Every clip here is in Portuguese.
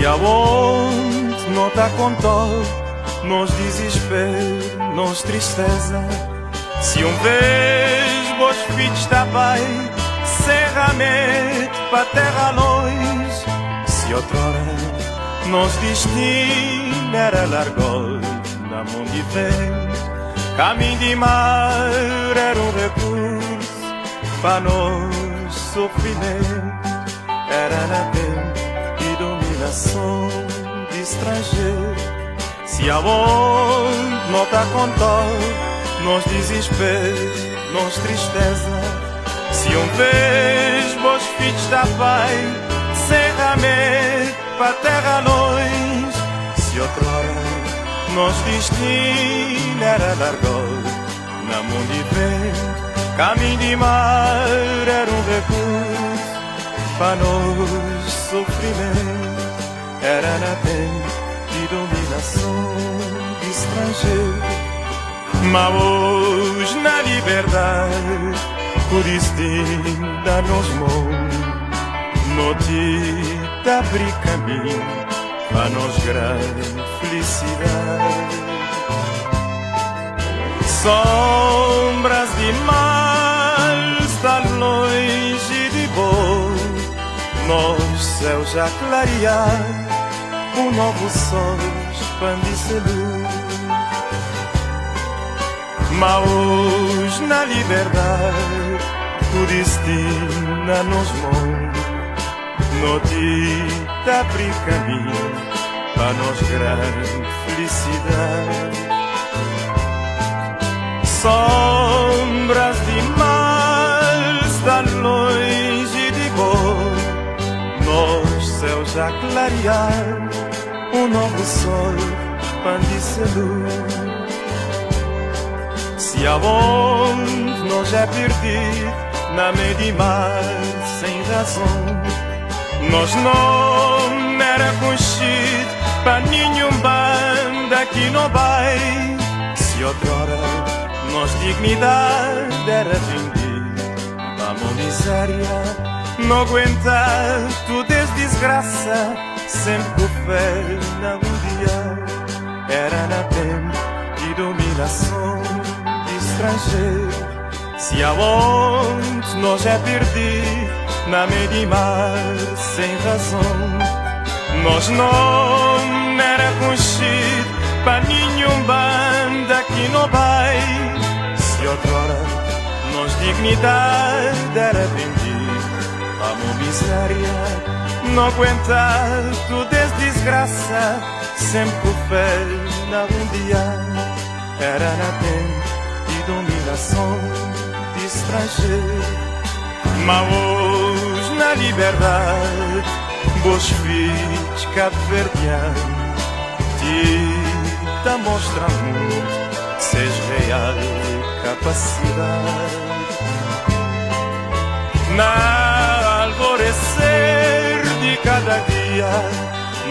Se aonde não está com dor, nos desespero, nos tristeza. Se vez vos filhos está bem, serramento para terra longe. Se outrora nos destino era largou na mão de vento, caminho de mar era um recurso para nós sofrimento. Era na tempo de dominação de estrangeiro. Se aonde não está com dor, nos desespero, nos tristeza. Se vez vos filhos está bem, serramento para terra longe. Se outrora nos destino era largou na mão de vento, caminho de mar era um recurso para nós sofrimento. Era na tempo de dominação de estrangeiro. Mas hoje na liberdade o destino dá-nos mão. No te abrir caminho para nos grande felicidade. Sombras de mal estão longe de bom, nos céus já clarear, um novo sol expande-se luz. Mas hoje na liberdade o destino nos mãos. No te abrir caminho para nos grande felicidade. Sombras de mal estão longe de bom, nos céus já clarear, um novo sol expande-se luz. Se aonde nós é perdido na meio de mar sem razão, nós não era conhecido para nenhum banda que não vai. Se outrora nós dignidade era vendida para uma miséria, não aguenta tudo é desgraça, sempre com fé na um dia. Era na tempo de dominação de estrangeiro. Se aonde nós é perdido na meio de mar sem razão, nós não era conhecido para nenhum banda que não vai. Se outrora nós dignidade era vendida para uma miséria, não aguenta tudo é desgraça, sempre com fé na um dia. Era na tempo de dominação de estrangeiro. Mas hoje na liberdade, vos filhos cabo-verdianos, te mostra muito, seis real capacidade. Na alvorecer de cada dia,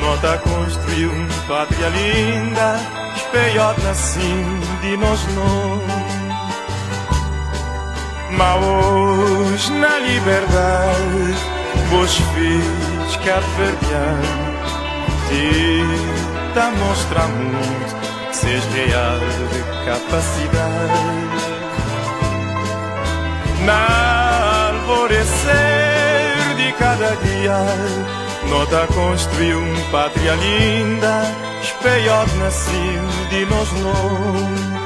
nota construiu uma pátria linda, espelhado assim de nós não. Mas hoje na liberdade, vos filhos cabo-verdianos, te mostra muito, seis real de capacidade. Na alvorecer de cada dia, nota construiu uma pátria linda, espelhado assim de nós não.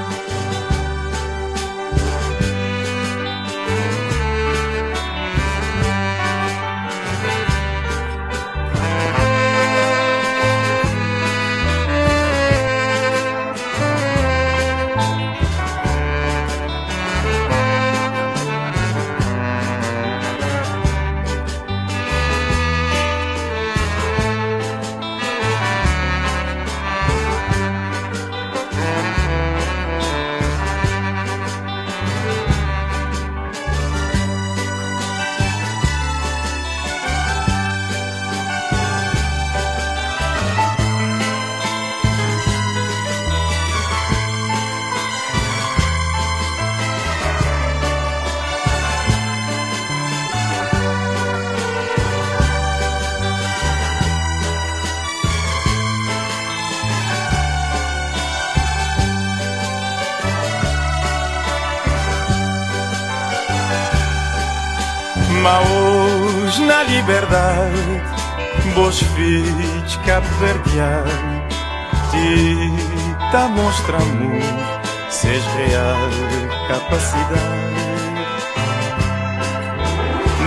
Mas hoje na liberdade, vos filhos cabo-verdianos, te mostramos seis real capacidade.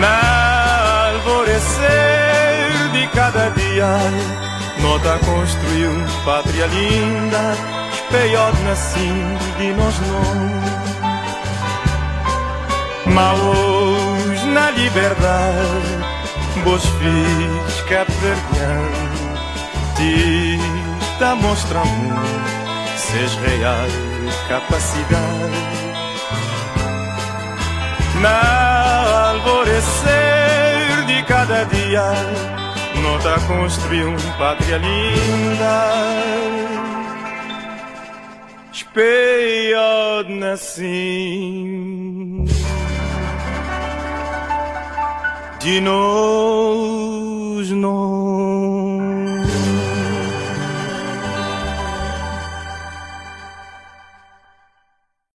Na alvorecer de cada dia, nota construiu pátria linda, espelhado nascido de nós não. Mas hoje na liberdade, vos filhos cabo-verdianos, te mostramos seis real capacidade. Na alvorecer de cada dia, nota construiu pátria linda, espelhado nascido de nós não.